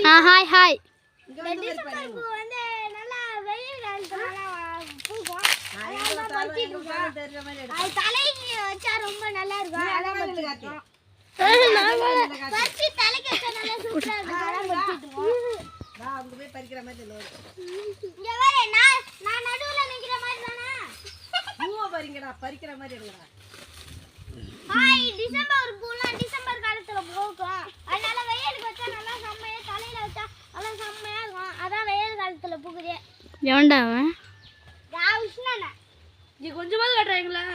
Hi hi. பறிக்கிற மாதிரி December பூலாம் December காலத்துல பூக்கும். அதனால வெயிலுக்கு வச்சா நல்லா செம்மையா, தலையில வச்சா நல்லா செம்மையா இருக்கும். அதான் வெயில் காலத்துல பூக்குது. எவன்டா அவன்? உஷ்ணாண்ணா நீ கொஞ்சமாவது கட்டுறாங்களா?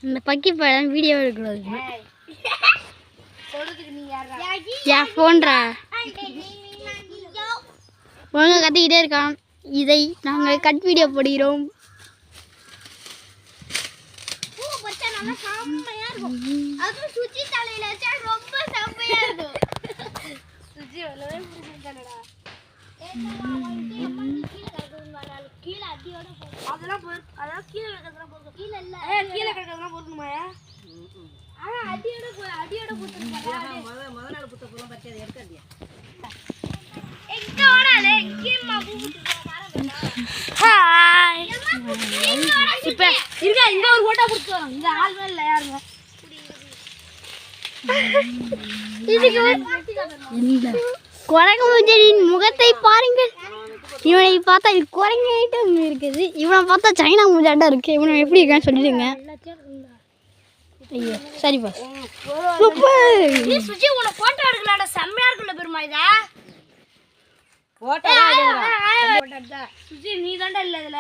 இந்த பக்கி படம் வீடியோ எடுக்கிறது சொல்றதுக்கு நீ யாரா? என் ஃபோன்றா ஒழுங்காக கத்திக்கிட்டே இருக்கான். இதை நாங்கள் கட் வீடியோ போடுகிறோம். பூ வச்சா நல்லா செம்மையா இருக்கும். அதுவும் சுச்சி தலையில வச்சா ரொம்ப செம்மையா இருக்கும். சுஜி வரவே புடிச்சிட்டானடா. கீழே அடியோட அதெல்லாம் கீழே கிடக்குறதெல்லாம் போடுறோம். கீழே இல்ல கீழே கிடக்குறதெல்லாம் போடணுமாயா? அடியோட போட்டுருக்காங்க. முத நாள் புத்த பூலாம் பறிச்சு அதை எடுக்காதியா? எங்க ஓடாலே எங்கேம்மா பூ ஹாய். இப்ப இருங்க, இங்க ஒரு போட்டோ புடிச்சு வரோம். இங்க ஆள் இல்ல யாருங்க? இந்த குரங்கு முஜரின் முகத்தை பாருங்கள். இவனை பார்த்தா இது குரங்கு ஐட்டம் இருக்குது. இவனை பார்த்தா சைனா முஜாட்டா இருக்கு. இவனை எப்படி இருக்கான்னு சொல்லிடுங்க. ஐயோ சரிப்பா சூப்பர். சுஜி உன போட்டோ எடுக்கலாம்டா, செம்மையா இருக்குல்ல பெருமா இத. போட்டோ சுஜி நீ தான்டா இல்ல இதுல.